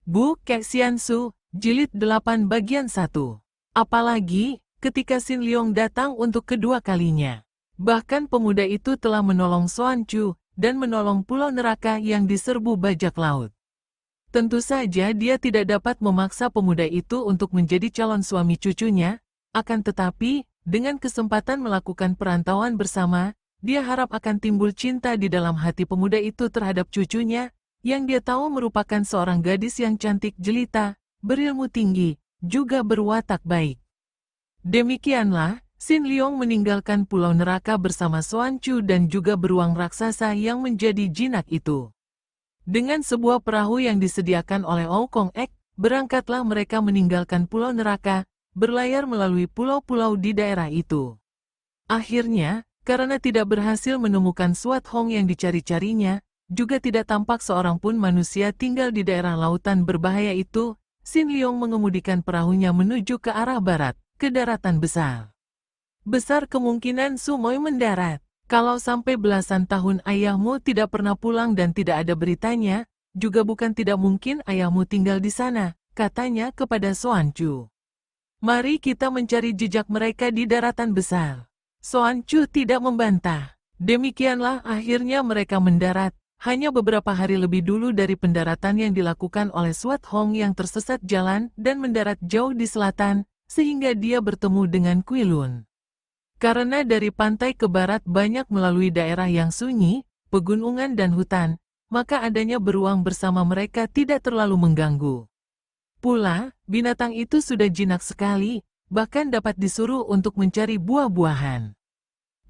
Bu Kexiansu, Jilid 8 bagian 1. Apalagi, ketika Xin Liong datang untuk kedua kalinya. Bahkan pemuda itu telah menolong Xuan Chu, dan menolong pulau neraka yang diserbu bajak laut. Tentu saja dia tidak dapat memaksa pemuda itu untuk menjadi calon suami cucunya, akan tetapi, dengan kesempatan melakukan perantauan bersama, dia harap akan timbul cinta di dalam hati pemuda itu terhadap cucunya, yang dia tahu merupakan seorang gadis yang cantik jelita, berilmu tinggi, juga berwatak baik. Demikianlah, Xin Liong meninggalkan pulau neraka bersama Xuan Chu dan juga beruang raksasa yang menjadi jinak itu. Dengan sebuah perahu yang disediakan oleh Ou Kong Ek, berangkatlah mereka meninggalkan pulau neraka, berlayar melalui pulau-pulau di daerah itu. Akhirnya, karena tidak berhasil menemukan Suat Hong yang dicari-carinya, juga tidak tampak seorang pun manusia tinggal di daerah lautan berbahaya itu, Xin Liong mengemudikan perahunya menuju ke arah barat, ke daratan besar. Besar kemungkinan Su Moi mendarat. Kalau sampai belasan tahun ayahmu tidak pernah pulang dan tidak ada beritanya, juga bukan tidak mungkin ayahmu tinggal di sana, katanya kepada Xuan Chu. Mari kita mencari jejak mereka di daratan besar. Xuan Chu tidak membantah. Demikianlah akhirnya mereka mendarat. Hanya beberapa hari lebih dulu dari pendaratan yang dilakukan oleh Suat Hong yang tersesat jalan dan mendarat jauh di selatan, sehingga dia bertemu dengan Kui Lun. Karena dari pantai ke barat banyak melalui daerah yang sunyi, pegunungan dan hutan, maka adanya beruang bersama mereka tidak terlalu mengganggu. Pula, binatang itu sudah jinak sekali, bahkan dapat disuruh untuk mencari buah-buahan.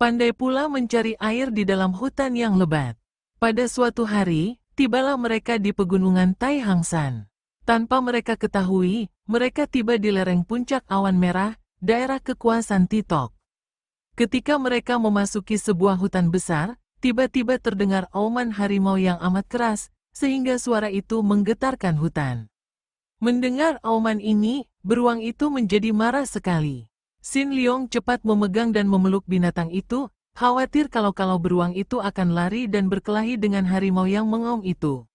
Pandai pula mencari air di dalam hutan yang lebat. Pada suatu hari, tibalah mereka di pegunungan Tai Hang San. Tanpa mereka ketahui, mereka tiba di lereng puncak awan merah, daerah kekuasaan Titok. Ketika mereka memasuki sebuah hutan besar, tiba-tiba terdengar auman harimau yang amat keras, sehingga suara itu menggetarkan hutan. Mendengar auman ini, beruang itu menjadi marah sekali. Xin Liong cepat memegang dan memeluk binatang itu, khawatir kalau beruang itu akan lari dan berkelahi dengan harimau yang mengaum itu.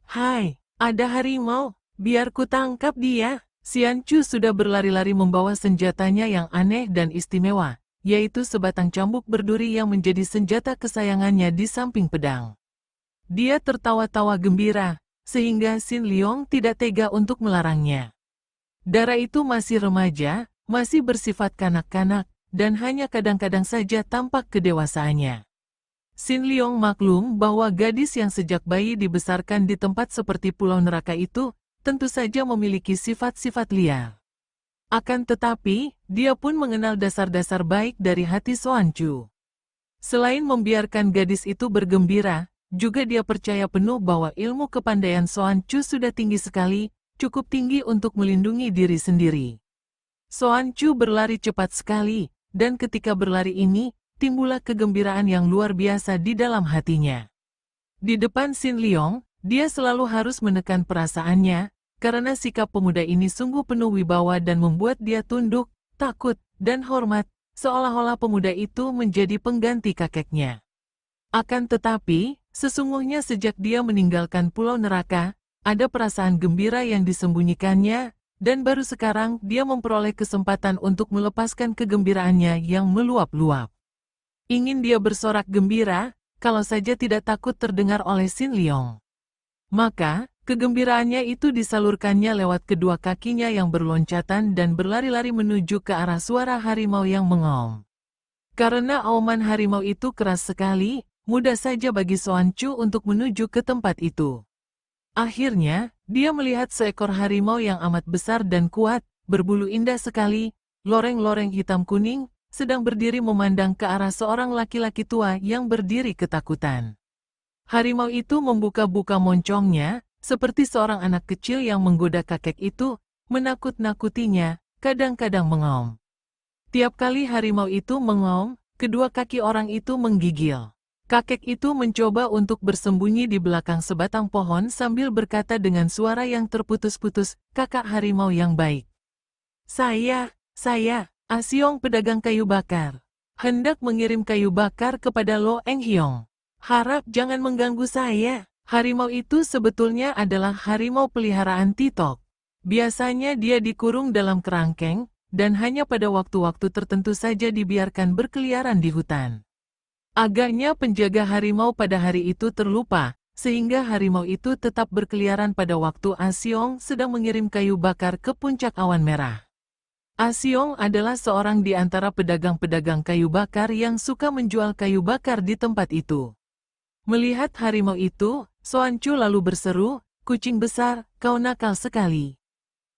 Hai, ada harimau, biar ku tangkap dia. Xuan Chu sudah berlari-lari membawa senjatanya yang aneh dan istimewa, yaitu sebatang cambuk berduri yang menjadi senjata kesayangannya di samping pedang. Dia tertawa-tawa gembira, sehingga Xin Liong tidak tega untuk melarangnya. Dara itu masih remaja, masih bersifat kanak-kanak, dan hanya kadang-kadang saja tampak kedewasaannya. Xin Liong maklum bahwa gadis yang sejak bayi dibesarkan di tempat seperti pulau neraka itu, tentu saja memiliki sifat-sifat liar. Akan tetapi, dia pun mengenal dasar-dasar baik dari hati Xuan Chu. Selain membiarkan gadis itu bergembira, juga dia percaya penuh bahwa ilmu kepandaian Xuan Chu sudah tinggi sekali, cukup tinggi untuk melindungi diri sendiri. Xuan Chu berlari cepat sekali, dan ketika berlari ini, timbullah kegembiraan yang luar biasa di dalam hatinya. Di depan Xin Liong, dia selalu harus menekan perasaannya, karena sikap pemuda ini sungguh penuh wibawa dan membuat dia tunduk, takut, dan hormat, seolah-olah pemuda itu menjadi pengganti kakeknya. Akan tetapi, sesungguhnya sejak dia meninggalkan pulau neraka, ada perasaan gembira yang disembunyikannya, dan baru sekarang dia memperoleh kesempatan untuk melepaskan kegembiraannya yang meluap-luap. Ingin dia bersorak gembira, kalau saja tidak takut terdengar oleh Xin Liong. Maka, kegembiraannya itu disalurkannya lewat kedua kakinya yang berloncatan dan berlari-lari menuju ke arah suara harimau yang mengaum. Karena auman harimau itu keras sekali, mudah saja bagi Xuan Chu untuk menuju ke tempat itu. Akhirnya, dia melihat seekor harimau yang amat besar dan kuat, berbulu indah sekali, loreng-loreng hitam kuning, sedang berdiri memandang ke arah seorang laki-laki tua yang berdiri ketakutan. Harimau itu membuka-buka moncongnya, seperti seorang anak kecil yang menggoda kakek itu, menakut-nakutinya, kadang-kadang mengaum. Tiap kali harimau itu mengaum, kedua kaki orang itu menggigil. Kakek itu mencoba untuk bersembunyi di belakang sebatang pohon sambil berkata dengan suara yang terputus-putus, "Kakak harimau yang baik. Saya, Asiong pedagang kayu bakar. Hendak mengirim kayu bakar kepada Lo Eng Hiong. Harap jangan mengganggu saya." Harimau itu sebetulnya adalah harimau peliharaan Titok. Biasanya dia dikurung dalam kerangkeng, dan hanya pada waktu-waktu tertentu saja dibiarkan berkeliaran di hutan. Agaknya penjaga harimau pada hari itu terlupa, sehingga harimau itu tetap berkeliaran pada waktu Asyong sedang mengirim kayu bakar ke puncak awan merah. Asyong adalah seorang di antara pedagang-pedagang kayu bakar yang suka menjual kayu bakar di tempat itu. Melihat harimau itu, Xuan Chu lalu berseru, "Kucing besar, kau nakal sekali."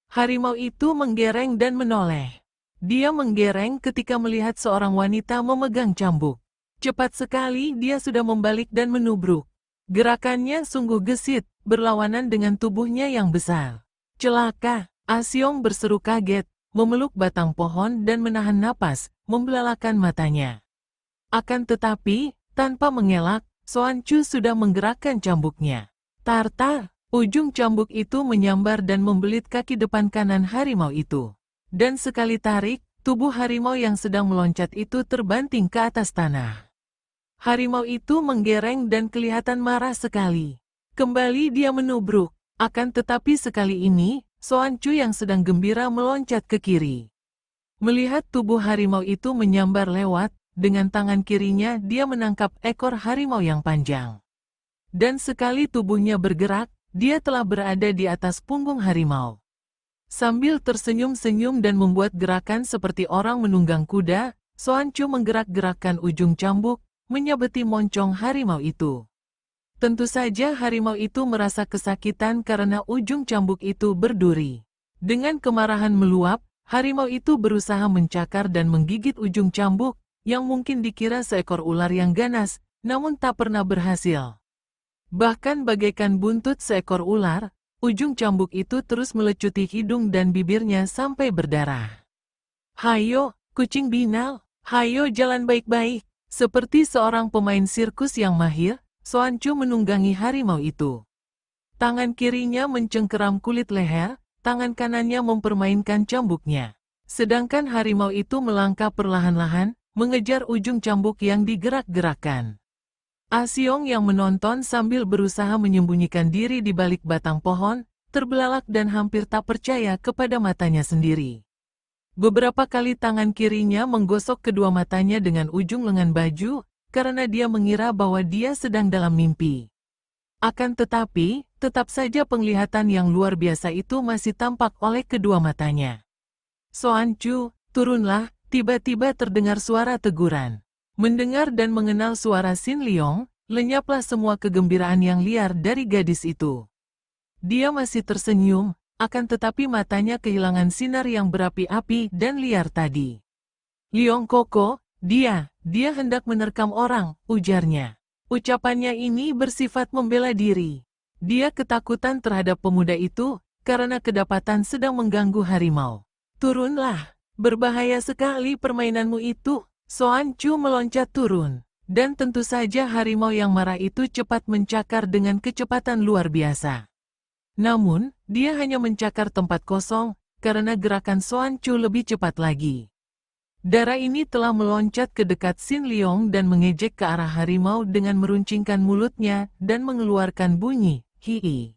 Harimau itu menggereng dan menoleh. Dia menggereng ketika melihat seorang wanita memegang cambuk. Cepat sekali dia sudah membalik dan menubruk. Gerakannya sungguh gesit, berlawanan dengan tubuhnya yang besar. "Celaka!" Asyong berseru kaget, memeluk batang pohon dan menahan napas, membelalakan matanya. Akan tetapi, tanpa mengelak, Xuan Chu sudah menggerakkan cambuknya. Tar-tar, ujung cambuk itu menyambar dan membelit kaki depan kanan harimau itu. Dan sekali tarik, tubuh harimau yang sedang meloncat itu terbanting ke atas tanah. Harimau itu menggereng dan kelihatan marah sekali. Kembali dia menubruk, akan tetapi sekali ini, Xuan Chu yang sedang gembira meloncat ke kiri. Melihat tubuh harimau itu menyambar lewat, dengan tangan kirinya dia menangkap ekor harimau yang panjang. Dan sekali tubuhnya bergerak, dia telah berada di atas punggung harimau. Sambil tersenyum-senyum dan membuat gerakan seperti orang menunggang kuda, Xuan Chu menggerak-gerakkan ujung cambuk, menyabeti moncong harimau itu. Tentu saja harimau itu merasa kesakitan karena ujung cambuk itu berduri. Dengan kemarahan meluap, harimau itu berusaha mencakar dan menggigit ujung cambuk, yang mungkin dikira seekor ular yang ganas, namun tak pernah berhasil. Bahkan bagaikan buntut seekor ular, ujung cambuk itu terus melecuti hidung dan bibirnya sampai berdarah. "Hayo, kucing binal, hayo jalan baik-baik." Seperti seorang pemain sirkus yang mahir, Xuan Chu menunggangi harimau itu. Tangan kirinya mencengkeram kulit leher, tangan kanannya mempermainkan cambuknya. Sedangkan harimau itu melangkah perlahan-lahan, mengejar ujung cambuk yang digerak-gerakkan. Asyong yang menonton sambil berusaha menyembunyikan diri di balik batang pohon, terbelalak dan hampir tak percaya kepada matanya sendiri. Beberapa kali tangan kirinya menggosok kedua matanya dengan ujung lengan baju, karena dia mengira bahwa dia sedang dalam mimpi. Akan tetapi, tetap saja penglihatan yang luar biasa itu masih tampak oleh kedua matanya. "Xuan Chu, turunlah." Tiba-tiba terdengar suara teguran. Mendengar dan mengenal suara Xin Liong, lenyaplah semua kegembiraan yang liar dari gadis itu. Dia masih tersenyum, akan tetapi matanya kehilangan sinar yang berapi-api dan liar tadi. "Liong Koko, dia hendak menerkam orang," ujarnya. Ucapannya ini bersifat membela diri. Dia ketakutan terhadap pemuda itu, karena kedapatan sedang mengganggu harimau. "Turunlah. Berbahaya sekali permainanmu itu." Xuan Chu meloncat turun. Dan tentu saja harimau yang marah itu cepat mencakar dengan kecepatan luar biasa. Namun, dia hanya mencakar tempat kosong, karena gerakan Xuan Chu lebih cepat lagi. Darah ini telah meloncat ke dekat Xin Liong dan mengejek ke arah harimau dengan meruncingkan mulutnya dan mengeluarkan bunyi, "Hii.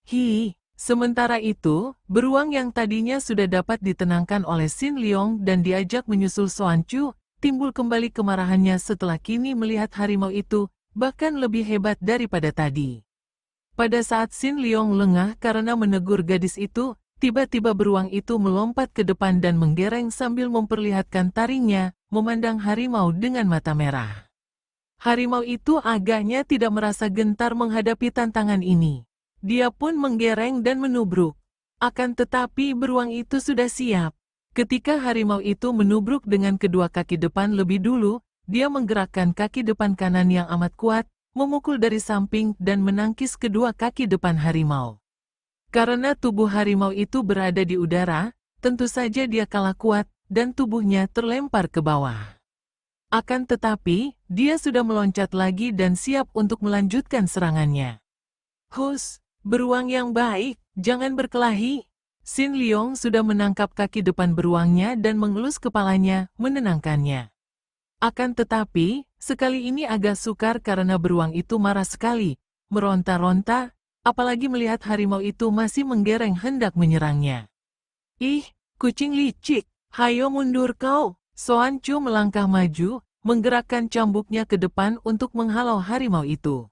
Hii." Sementara itu, beruang yang tadinya sudah dapat ditenangkan oleh Xin Liong dan diajak menyusul Xuan Chu, timbul kembali kemarahannya setelah kini melihat harimau itu, bahkan lebih hebat daripada tadi. Pada saat Xin Liong lengah karena menegur gadis itu, tiba-tiba beruang itu melompat ke depan dan menggereng sambil memperlihatkan taringnya, memandang harimau dengan mata merah. Harimau itu agaknya tidak merasa gentar menghadapi tantangan ini. Dia pun menggereng dan menubruk. Akan tetapi beruang itu sudah siap. Ketika harimau itu menubruk dengan kedua kaki depan lebih dulu, dia menggerakkan kaki depan kanan yang amat kuat, memukul dari samping dan menangkis kedua kaki depan harimau. Karena tubuh harimau itu berada di udara, tentu saja dia kalah kuat, dan tubuhnya terlempar ke bawah. Akan tetapi, dia sudah meloncat lagi dan siap untuk melanjutkan serangannya. "Hus! Beruang yang baik, jangan berkelahi." Xin Liong sudah menangkap kaki depan beruangnya dan mengelus kepalanya, menenangkannya. Akan tetapi, sekali ini agak sukar karena beruang itu marah sekali, meronta-ronta, apalagi melihat harimau itu masih menggereng hendak menyerangnya. Ih, kucing licik, hayo mundur kau. Soan Chu melangkah maju, menggerakkan cambuknya ke depan untuk menghalau harimau itu.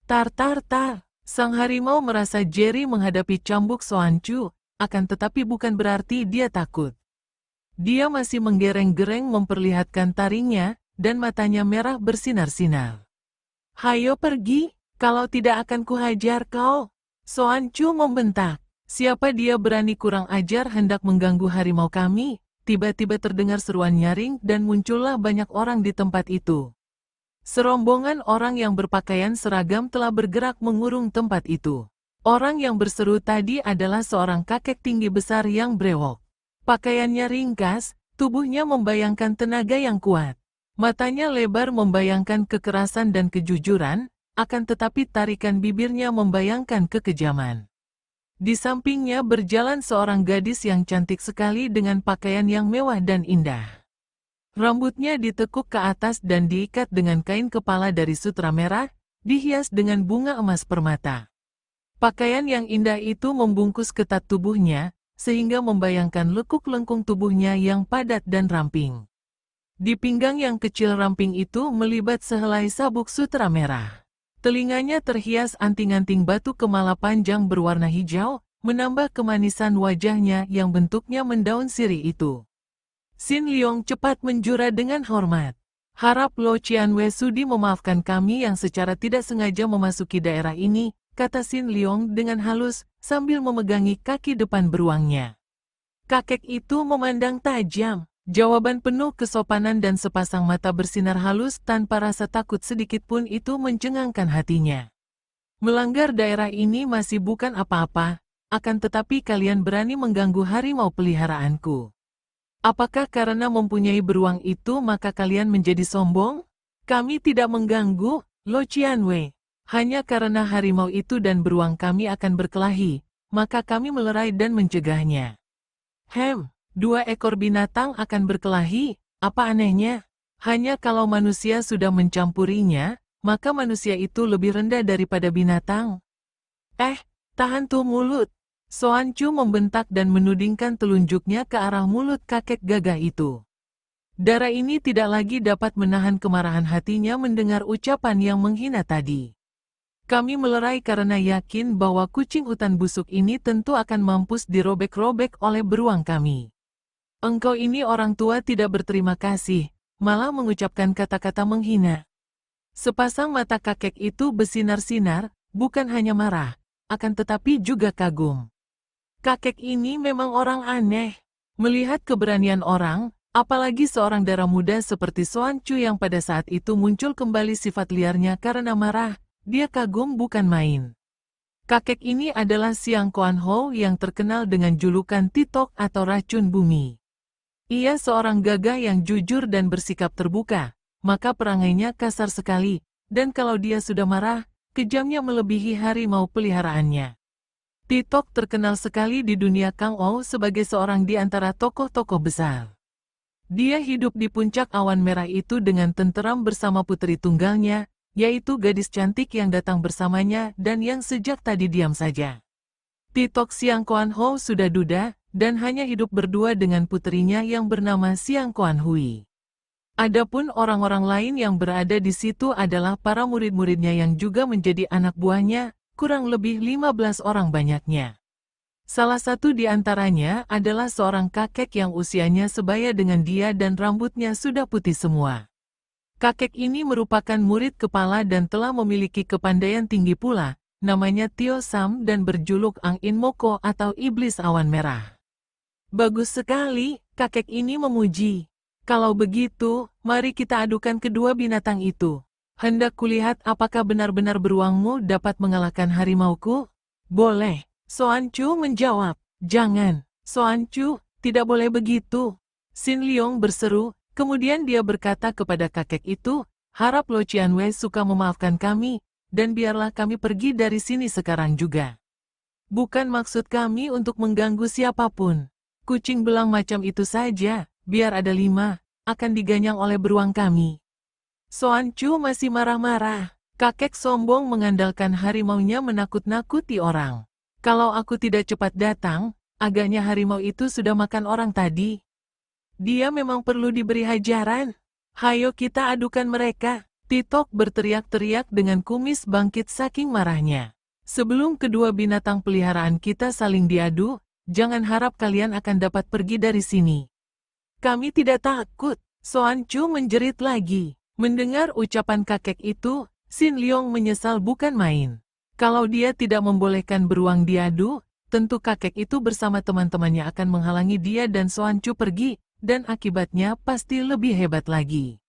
Tar tar tar, sang harimau merasa Jerry menghadapi cambuk Soan Chu, akan tetapi bukan berarti dia takut. Dia masih menggereng-gereng memperlihatkan taringnya, dan matanya merah bersinar-sinar. Hayo pergi, kalau tidak akan kuhajar kau. Soan Chu membentak. Siapa dia berani kurang ajar hendak mengganggu harimau kami? Tiba-tiba terdengar seruan nyaring dan muncullah banyak orang di tempat itu. Serombongan orang yang berpakaian seragam telah bergerak mengurung tempat itu. Orang yang berseru tadi adalah seorang kakek tinggi besar yang brewok. Pakaiannya ringkas, tubuhnya membayangkan tenaga yang kuat. Matanya lebar membayangkan kekerasan dan kejujuran, akan tetapi tarikan bibirnya membayangkan kekejaman. Di sampingnya berjalan seorang gadis yang cantik sekali dengan pakaian yang mewah dan indah. Rambutnya ditekuk ke atas dan diikat dengan kain kepala dari sutra merah, dihias dengan bunga emas permata. Pakaian yang indah itu membungkus ketat tubuhnya, sehingga membayangkan lekuk-lengkung tubuhnya yang padat dan ramping. Di pinggang yang kecil ramping itu melibat sehelai sabuk sutra merah. Telinganya terhias anting-anting batu kemala panjang berwarna hijau, menambah kemanisan wajahnya yang bentuknya mendaun sirih itu. Sin Leong cepat menjura dengan hormat. Harap Lo Qianwei sudi memaafkan kami yang secara tidak sengaja memasuki daerah ini, kata Sin Leong dengan halus, sambil memegangi kaki depan beruangnya. Kakek itu memandang tajam. Jawaban penuh kesopanan dan sepasang mata bersinar halus tanpa rasa takut sedikit pun itu mencengangkan hatinya. Melanggar daerah ini masih bukan apa-apa, akan tetapi kalian berani mengganggu harimau peliharaanku. Apakah karena mempunyai beruang itu maka kalian menjadi sombong? Kami tidak mengganggu, Lo Qianwei. Hanya karena harimau itu dan beruang kami akan berkelahi, maka kami melerai dan mencegahnya. Dua ekor binatang akan berkelahi, apa anehnya? Hanya kalau manusia sudah mencampurinya, maka manusia itu lebih rendah daripada binatang. Tahan tuh mulut. Soan Chu membentak dan menudingkan telunjuknya ke arah mulut kakek gagah itu. Darah ini tidak lagi dapat menahan kemarahan hatinya mendengar ucapan yang menghina tadi. Kami melerai karena yakin bahwa kucing hutan busuk ini tentu akan mampus dirobek-robek oleh beruang kami. Engkau ini orang tua tidak berterima kasih, malah mengucapkan kata-kata menghina. Sepasang mata kakek itu bersinar-sinar, bukan hanya marah, akan tetapi juga kagum. Kakek ini memang orang aneh. Melihat keberanian orang, apalagi seorang darah muda seperti Soan Chu yang pada saat itu muncul kembali sifat liarnya karena marah, dia kagum bukan main. Kakek ini adalah Siang Kuan Ho yang terkenal dengan julukan Titok atau racun bumi. Ia seorang gagah yang jujur dan bersikap terbuka, maka perangainya kasar sekali, dan kalau dia sudah marah, kejamnya melebihi harimau peliharaannya. Titok terkenal sekali di dunia Kangou sebagai seorang di antara tokoh-tokoh besar. Dia hidup di puncak awan merah itu dengan tenteram bersama putri tunggalnya, yaitu gadis cantik yang datang bersamanya dan yang sejak tadi diam saja. Titok Siang Kuan Ho sudah duda, dan hanya hidup berdua dengan putrinya yang bernama Siang Kuan Hui. Adapun orang-orang lain yang berada di situ adalah para murid-muridnya yang juga menjadi anak buahnya, kurang lebih 15 orang banyaknya. Salah satu di antaranya adalah seorang kakek yang usianya sebaya dengan dia dan rambutnya sudah putih semua. Kakek ini merupakan murid kepala dan telah memiliki kepandaian tinggi pula, namanya Tio Sam dan berjuluk Ang In Moko atau Iblis Awan Merah. Bagus sekali, kakek ini memuji. Kalau begitu, mari kita adukan kedua binatang itu. Hendak kulihat apakah benar-benar beruangmu dapat mengalahkan harimauku? Boleh, Soan Chu menjawab. Jangan, Soan Chu, tidak boleh begitu. Sin Leong berseru, kemudian dia berkata kepada kakek itu, harap Lo Qianwei suka memaafkan kami, dan biarlah kami pergi dari sini sekarang juga. Bukan maksud kami untuk mengganggu siapapun. Kucing belang macam itu saja, biar ada 5, akan diganyang oleh beruang kami. Soan Chu masih marah-marah. Kakek sombong mengandalkan harimaunya menakut-nakuti orang. Kalau aku tidak cepat datang, agaknya harimau itu sudah makan orang tadi. Dia memang perlu diberi hajaran. Hayo kita adukan mereka. Titok berteriak-teriak dengan kumis bangkit saking marahnya. Sebelum kedua binatang peliharaan kita saling diadu, jangan harap kalian akan dapat pergi dari sini. Kami tidak takut. Soan Chu menjerit lagi. Mendengar ucapan kakek itu, Sin Leong menyesal bukan main. Kalau dia tidak membolehkan beruang diadu, tentu kakek itu bersama teman-temannya akan menghalangi dia dan Soan Chu pergi, dan akibatnya pasti lebih hebat lagi.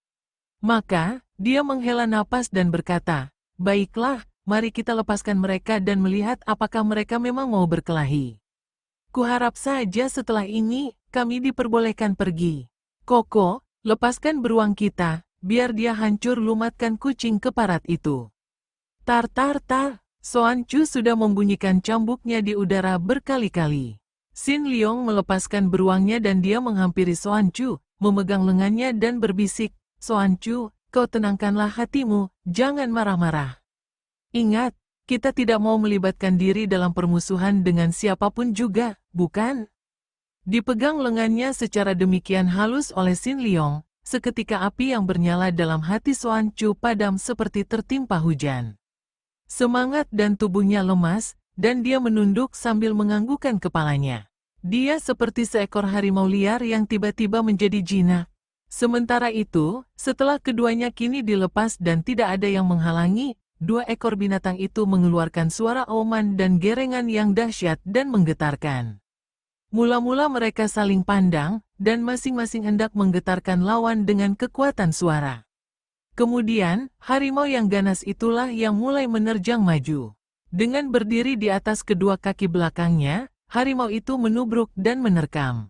Maka, dia menghela napas dan berkata, "Baiklah, mari kita lepaskan mereka dan melihat apakah mereka memang mau berkelahi. Kuharap saja setelah ini, kami diperbolehkan pergi. Koko, lepaskan beruang kita, biar dia hancur lumatkan kucing keparat itu." Tar tar tar, Soan Chu sudah membunyikan cambuknya di udara berkali-kali. Sin Leong melepaskan beruangnya dan dia menghampiri Soan Chu, memegang lengannya dan berbisik, "Soan Chu, kau tenangkanlah hatimu, jangan marah-marah. Ingat, kita tidak mau melibatkan diri dalam permusuhan dengan siapapun juga, bukan?" Dipegang lengannya secara demikian halus oleh Sin Leong, seketika api yang bernyala dalam hati Soan Chu padam seperti tertimpa hujan. Semangat dan tubuhnya lemas, dan dia menunduk sambil menganggukkan kepalanya. Dia seperti seekor harimau liar yang tiba-tiba menjadi jinak. Sementara itu, setelah keduanya kini dilepas dan tidak ada yang menghalangi, dua ekor binatang itu mengeluarkan suara auman dan gerengan yang dahsyat dan menggetarkan. Mula-mula mereka saling pandang, dan masing-masing hendak menggetarkan lawan dengan kekuatan suara. Kemudian, harimau yang ganas itulah yang mulai menerjang maju. Dengan berdiri di atas kedua kaki belakangnya, harimau itu menubruk dan menerkam.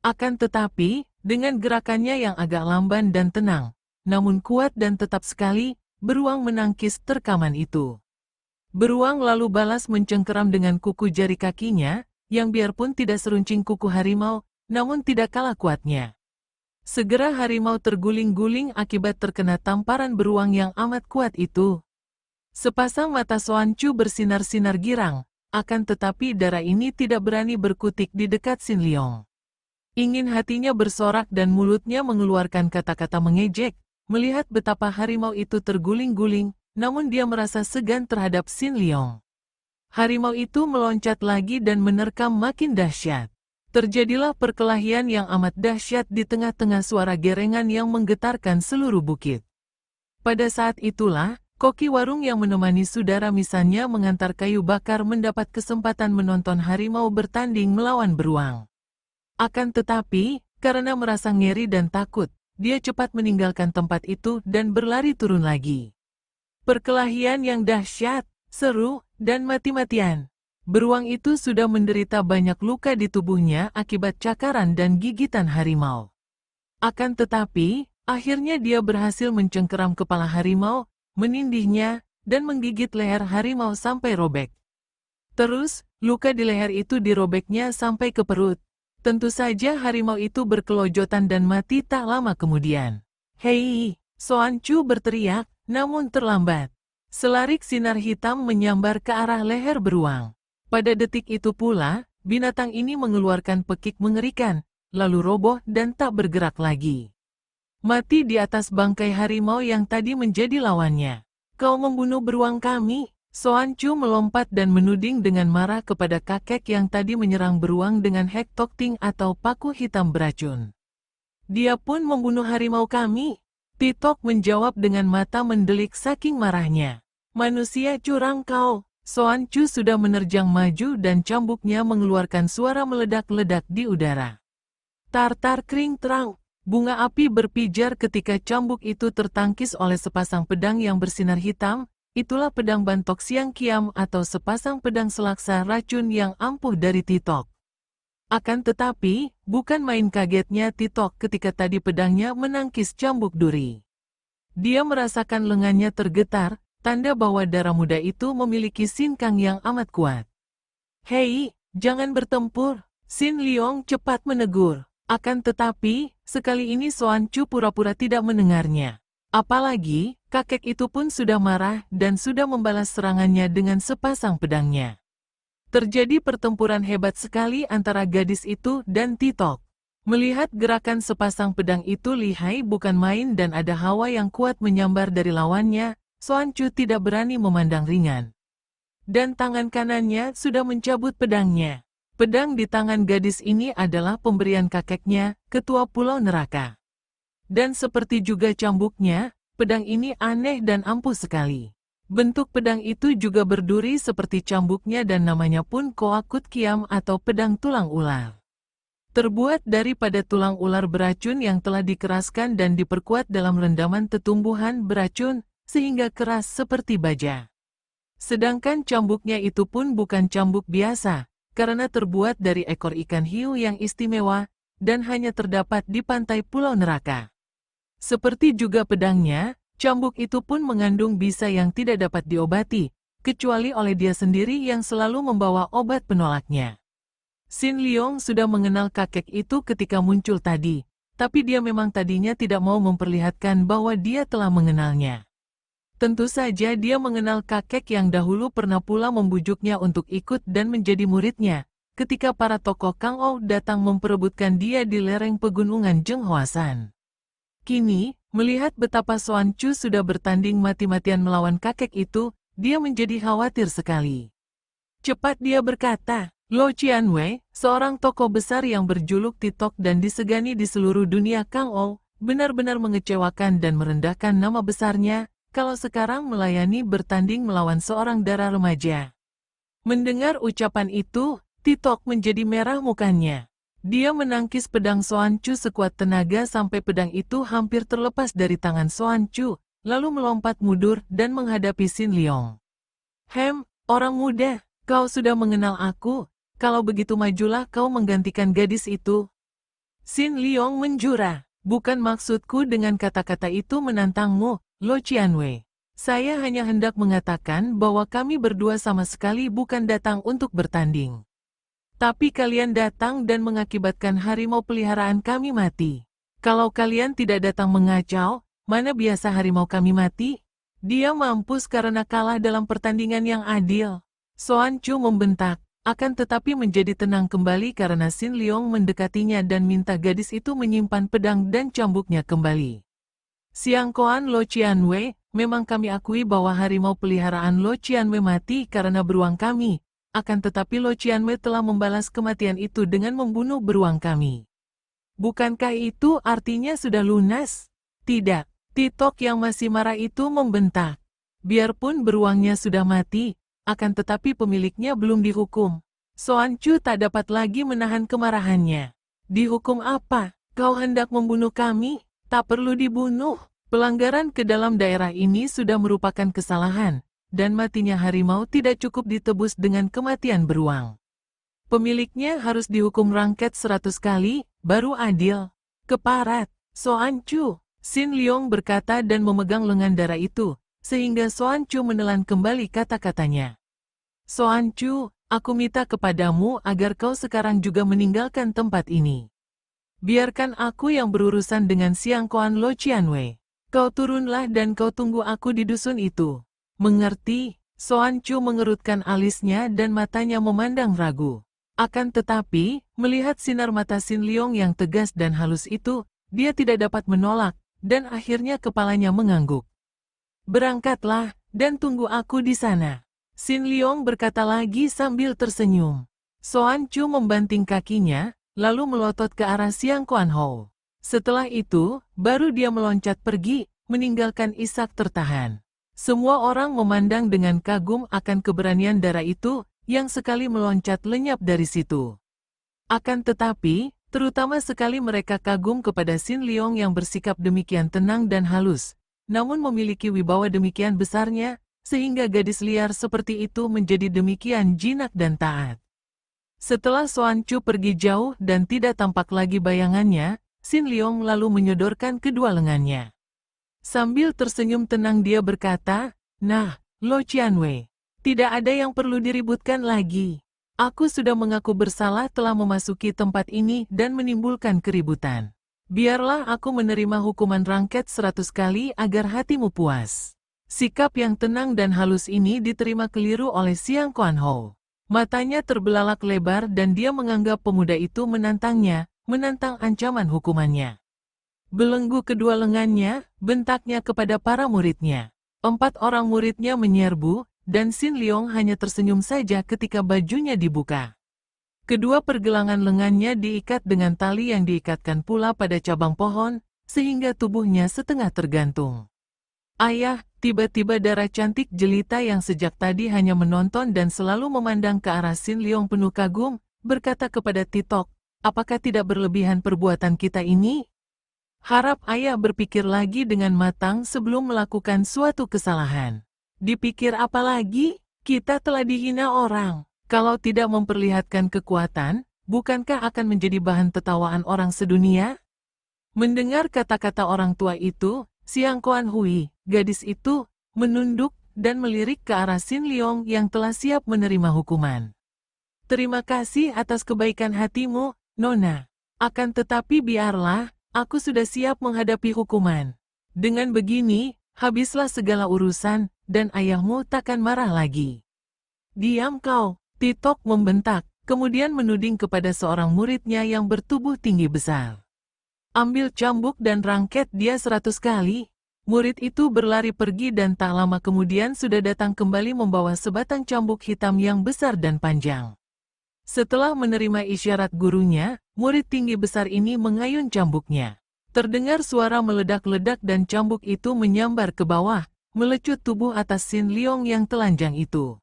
Akan tetapi, dengan gerakannya yang agak lamban dan tenang, namun kuat dan tetap sekali, beruang menangkis terkaman itu. Beruang lalu balas mencengkeram dengan kuku jari kakinya, yang biarpun tidak seruncing kuku harimau, namun tidak kalah kuatnya. Segera harimau terguling-guling akibat terkena tamparan beruang yang amat kuat itu. Sepasang mata Soan Chu bersinar-sinar girang, akan tetapi darah ini tidak berani berkutik di dekat Sin Leong. Ingin hatinya bersorak dan mulutnya mengeluarkan kata-kata mengejek, melihat betapa harimau itu terguling-guling, namun dia merasa segan terhadap Sin Leong. Harimau itu meloncat lagi dan menerkam makin dahsyat. Terjadilah perkelahian yang amat dahsyat di tengah-tengah suara gerengan yang menggetarkan seluruh bukit. Pada saat itulah, koki warung yang menemani saudara misannya mengantar kayu bakar mendapat kesempatan menonton harimau bertanding melawan beruang. Akan tetapi, karena merasa ngeri dan takut, dia cepat meninggalkan tempat itu dan berlari turun lagi. Perkelahian yang dahsyat, seru, dan mati-matian. Beruang itu sudah menderita banyak luka di tubuhnya akibat cakaran dan gigitan harimau. Akan tetapi, akhirnya dia berhasil mencengkeram kepala harimau, menindihnya, dan menggigit leher harimau sampai robek. Terus, luka di leher itu dirobeknya sampai ke perut. Tentu saja harimau itu berkelojotan dan mati tak lama kemudian. "Hei!" Soan Chu berteriak, namun terlambat. Selarik sinar hitam menyambar ke arah leher beruang. Pada detik itu pula, binatang ini mengeluarkan pekik mengerikan, lalu roboh dan tak bergerak lagi. Mati di atas bangkai harimau yang tadi menjadi lawannya. "Kau membunuh beruang kami!" Soan Chu melompat dan menuding dengan marah kepada kakek yang tadi menyerang beruang dengan Hek Tok Ting atau paku hitam beracun. "Dia pun membunuh harimau kami!" Titok menjawab dengan mata mendelik saking marahnya. "Manusia curang kau!" Soan Chu sudah menerjang maju dan cambuknya mengeluarkan suara meledak-ledak di udara. Tar-tar kring terang, bunga api berpijar ketika cambuk itu tertangkis oleh sepasang pedang yang bersinar hitam, itulah pedang Bantok Siang Kiam atau sepasang pedang selaksa racun yang ampuh dari Titok. Akan tetapi, bukan main kagetnya Titok ketika tadi pedangnya menangkis cambuk duri. Dia merasakan lengannya tergetar, tanda bahwa darah muda itu memiliki sinkang yang amat kuat. "Hei, jangan bertempur!" Sin Leong cepat menegur. Akan tetapi, sekali ini Soan Chu pura-pura tidak mendengarnya. Apalagi, kakek itu pun sudah marah dan sudah membalas serangannya dengan sepasang pedangnya. Terjadi pertempuran hebat sekali antara gadis itu dan Titok. Melihat gerakan sepasang pedang itu lihai bukan main dan ada hawa yang kuat menyambar dari lawannya, Xuan Chu tidak berani memandang ringan. Dan tangan kanannya sudah mencabut pedangnya. Pedang di tangan gadis ini adalah pemberian kakeknya, ketua Pulau Neraka. Dan seperti juga cambuknya, pedang ini aneh dan ampuh sekali. Bentuk pedang itu juga berduri seperti cambuknya dan namanya pun Koakut Kiam atau pedang tulang ular. Terbuat daripada tulang ular beracun yang telah dikeraskan dan diperkuat dalam rendaman tetumbuhan beracun, sehingga keras seperti baja. Sedangkan cambuknya itu pun bukan cambuk biasa, karena terbuat dari ekor ikan hiu yang istimewa, dan hanya terdapat di pantai Pulau Neraka. Seperti juga pedangnya, cambuk itu pun mengandung bisa yang tidak dapat diobati, kecuali oleh dia sendiri yang selalu membawa obat penolaknya. Xin Liong sudah mengenal kakek itu ketika muncul tadi, tapi dia memang tadinya tidak mau memperlihatkan bahwa dia telah mengenalnya. Tentu saja dia mengenal kakek yang dahulu pernah pula membujuknya untuk ikut dan menjadi muridnya, ketika para tokoh Kang Ou datang memperebutkan dia di lereng pegunungan Zhenghua-san. Kini, melihat betapa Xuan Chu sudah bertanding mati-matian melawan kakek itu, dia menjadi khawatir sekali. Cepat dia berkata, Lo Qianwei, seorang tokoh besar yang berjuluk Titok dan disegani di seluruh dunia Kang Ou, benar-benar mengecewakan dan merendahkan nama besarnya, kalau sekarang melayani bertanding melawan seorang dara remaja. Mendengar ucapan itu, Titok menjadi merah mukanya. Dia menangkis pedang Xuan Chu sekuat tenaga sampai pedang itu hampir terlepas dari tangan Xuan Chu, lalu melompat mundur dan menghadapi Xin Liong. Orang muda, kau sudah mengenal aku. Kalau begitu majulah kau menggantikan gadis itu. Xin Liong menjura, bukan maksudku dengan kata-kata itu menantangmu, Lo Qianwei. Saya hanya hendak mengatakan bahwa kami berdua sama sekali bukan datang untuk bertanding. Tapi kalian datang dan mengakibatkan harimau peliharaan kami mati. Kalau kalian tidak datang mengacau, mana biasa harimau kami mati? Dia mampus karena kalah dalam pertandingan yang adil. Xuan Chu membentak. Akan tetapi menjadi tenang kembali karena Xin Liong mendekatinya dan minta gadis itu menyimpan pedang dan cambuknya kembali. Siang Koan Lo Qianwei, memang kami akui bahwa harimau peliharaan Lo Qianwei mati karena beruang kami, akan tetapi Lo Qianwei telah membalas kematian itu dengan membunuh beruang kami. Bukankah itu artinya sudah lunas? Tidak, Titok yang masih marah itu membentak. Biarpun beruangnya sudah mati, akan tetapi pemiliknya belum dihukum. Xuan Chu tak dapat lagi menahan kemarahannya. Dihukum apa? Kau hendak membunuh kami? Tak perlu dibunuh. Pelanggaran ke dalam daerah ini sudah merupakan kesalahan, dan matinya harimau tidak cukup ditebus dengan kematian beruang. Pemiliknya harus dihukum rangket 100 kali, baru adil. Keparat, Xuan Chu, Xin Liong berkata dan memegang lengan darah itu, sehingga Xuan Chu menelan kembali kata-katanya. Xuan Chu, aku minta kepadamu agar kau sekarang juga meninggalkan tempat ini. Biarkan aku yang berurusan dengan Siang Koan Lo Qianwei. Kau turunlah dan kau tunggu aku di dusun itu. Mengerti? Xuan Chu mengerutkan alisnya dan matanya memandang ragu. Akan tetapi, melihat sinar mata Xin Liong yang tegas dan halus itu, dia tidak dapat menolak, dan akhirnya kepalanya mengangguk. Berangkatlah, dan tunggu aku di sana. Xin Liong berkata lagi sambil tersenyum. Xuan Chu membanting kakinya, lalu melotot ke arah Siang Kuan Hou. Setelah itu, baru dia meloncat pergi, meninggalkan Ishak tertahan. Semua orang memandang dengan kagum akan keberanian darah itu, yang sekali meloncat lenyap dari situ. Akan tetapi, terutama sekali mereka kagum kepada Xin Liong yang bersikap demikian tenang dan halus, namun memiliki wibawa demikian besarnya, sehingga gadis liar seperti itu menjadi demikian jinak dan taat. Setelah Xuan Chu pergi jauh dan tidak tampak lagi bayangannya, Xin Liong lalu menyodorkan kedua lengannya. Sambil tersenyum tenang dia berkata, "Nah, Lo Qianwei, tidak ada yang perlu diributkan lagi. Aku sudah mengaku bersalah telah memasuki tempat ini dan menimbulkan keributan. Biarlah aku menerima hukuman rangket 100 kali agar hatimu puas. Sikap yang tenang dan halus ini diterima keliru oleh Siang Kuan Ho. Matanya terbelalak lebar dan dia menganggap pemuda itu menantangnya, menantang ancaman hukumannya. Belenggu kedua lengannya, bentaknya kepada para muridnya. 4 orang muridnya menyerbu, dan Sin Leong hanya tersenyum saja ketika bajunya dibuka. Kedua pergelangan lengannya diikat dengan tali yang diikatkan pula pada cabang pohon, sehingga tubuhnya setengah tergantung. Ayah, tiba-tiba darah cantik jelita yang sejak tadi hanya menonton dan selalu memandang ke arah Sin Leong penuh kagum, berkata kepada Titok, apakah tidak berlebihan perbuatan kita ini? Harap ayah berpikir lagi dengan matang sebelum melakukan suatu kesalahan. Dipikir apa lagi? Kita telah dihina orang. Kalau tidak memperlihatkan kekuatan, bukankah akan menjadi bahan tertawaan orang sedunia? Mendengar kata-kata orang tua itu, Siang Kuan Hui, gadis itu, menunduk dan melirik ke arah Sin Leong yang telah siap menerima hukuman. Terima kasih atas kebaikan hatimu, Nona. Akan tetapi biarlah, aku sudah siap menghadapi hukuman. Dengan begini, habislah segala urusan, dan ayahmu takkan marah lagi. Diam kau, Titok membentak, kemudian menuding kepada seorang muridnya yang bertubuh tinggi besar. Ambil cambuk dan rangket dia 100 kali. Murid itu berlari pergi dan tak lama kemudian sudah datang kembali membawa sebatang cambuk hitam yang besar dan panjang. Setelah menerima isyarat gurunya, murid tinggi besar ini mengayun cambuknya. Terdengar suara meledak-ledak dan cambuk itu menyambar ke bawah, melecut tubuh atas Sin Leong yang telanjang itu.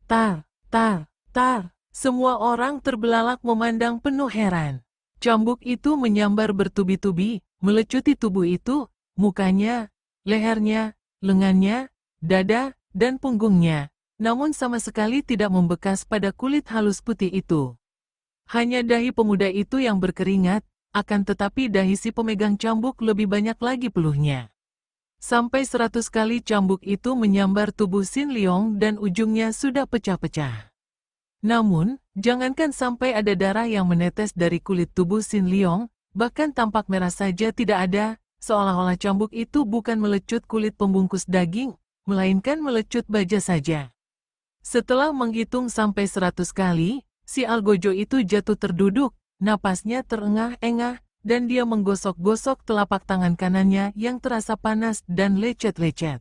Tar, tar, semua orang terbelalak memandang penuh heran. Cambuk itu menyambar bertubi-tubi, melecuti tubuh itu, mukanya, lehernya, lengannya, dada, dan punggungnya. Namun sama sekali tidak membekas pada kulit halus putih itu. Hanya dahi pemuda itu yang berkeringat, akan tetapi dahi si pemegang cambuk lebih banyak lagi peluhnya. Sampai 100 kali cambuk itu menyambar tubuh Sin Leong dan ujungnya sudah pecah-pecah. Namun, jangankan sampai ada darah yang menetes dari kulit tubuh Sin Leong, bahkan tampak merah saja tidak ada, seolah-olah cambuk itu bukan melecut kulit pembungkus daging, melainkan melecut baja saja. Setelah menghitung sampai 100 kali, si Algojo itu jatuh terduduk, napasnya terengah-engah, dan dia menggosok-gosok telapak tangan kanannya yang terasa panas dan lecet-lecet.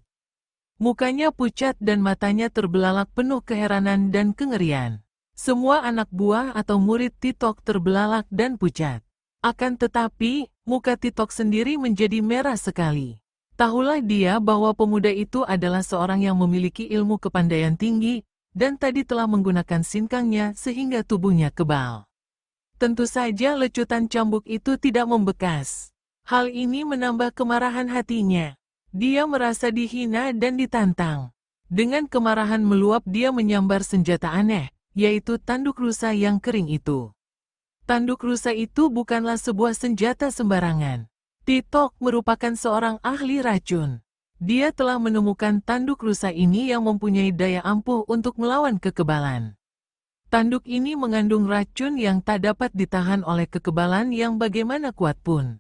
Mukanya pucat dan matanya terbelalak penuh keheranan dan kengerian. Semua anak buah atau murid Titok terbelalak dan pucat. Akan tetapi, muka Titok sendiri menjadi merah sekali. Tahulah dia bahwa pemuda itu adalah seorang yang memiliki ilmu kepandaian tinggi, dan tadi telah menggunakan sinkangnya sehingga tubuhnya kebal. Tentu saja lecutan cambuk itu tidak membekas. Hal ini menambah kemarahan hatinya. Dia merasa dihina dan ditantang. Dengan kemarahan meluap dia menyambar senjata aneh, yaitu tanduk rusa yang kering itu. Tanduk rusa itu bukanlah sebuah senjata sembarangan. Titok merupakan seorang ahli racun. Dia telah menemukan tanduk rusa ini yang mempunyai daya ampuh untuk melawan kekebalan. Tanduk ini mengandung racun yang tak dapat ditahan oleh kekebalan yang bagaimana kuat pun.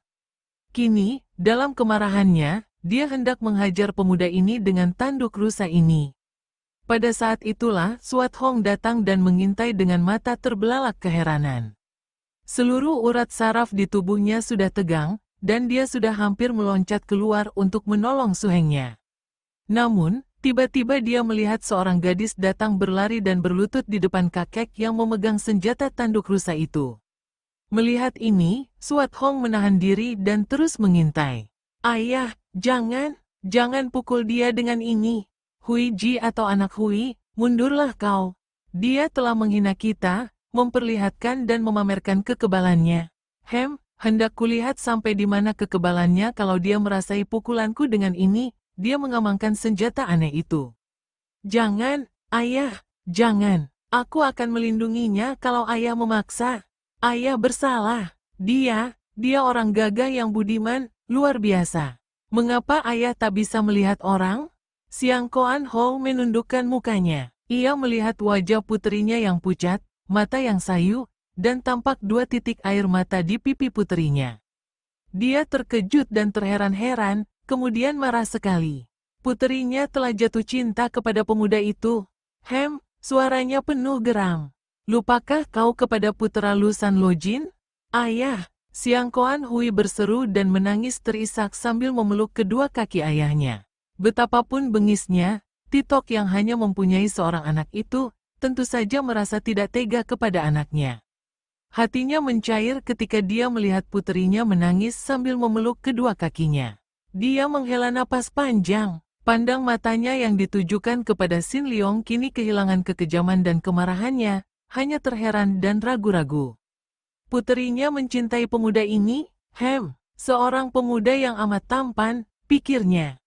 Kini, dalam kemarahannya, dia hendak menghajar pemuda ini dengan tanduk rusa ini. Pada saat itulah, Suat Hong datang dan mengintai dengan mata terbelalak keheranan. Seluruh urat saraf di tubuhnya sudah tegang, dan dia sudah hampir meloncat keluar untuk menolong suhengnya. Namun, tiba-tiba dia melihat seorang gadis datang berlari dan berlutut di depan kakek yang memegang senjata tanduk rusa itu. Melihat ini, Suat Hong menahan diri dan terus mengintai. Ayah, jangan pukul dia dengan ini. Hui Ji atau anak Hui, mundurlah kau. Dia telah menghina kita, memperlihatkan dan memamerkan kekebalannya. Hendak kulihat sampai di mana kekebalannya kalau dia merasai pukulanku dengan ini. Dia mengamankan senjata aneh itu. Jangan, ayah, jangan. Aku akan melindunginya kalau ayah memaksa. Ayah bersalah. Dia orang gagah yang budiman, luar biasa. Mengapa ayah tak bisa melihat orang? Siang Kuan Ho menundukkan mukanya. Ia melihat wajah puterinya yang pucat, mata yang sayu, dan tampak 2 titik air mata di pipi puterinya. Dia terkejut dan terheran-heran, kemudian marah sekali. Puterinya telah jatuh cinta kepada pemuda itu. Suaranya penuh geram. Lupakah kau kepada putera Lu San Lojin? Ayah, Siang Koan Hui berseru dan menangis terisak sambil memeluk kedua kaki ayahnya. Betapapun bengisnya, Titok yang hanya mempunyai seorang anak itu, tentu saja merasa tidak tega kepada anaknya. Hatinya mencair ketika dia melihat puterinya menangis sambil memeluk kedua kakinya. Dia menghela napas panjang, pandang matanya yang ditujukan kepada Sin Leong kini kehilangan kekejaman dan kemarahannya, hanya terheran dan ragu-ragu. Puterinya mencintai pemuda ini? Seorang pemuda yang amat tampan, pikirnya.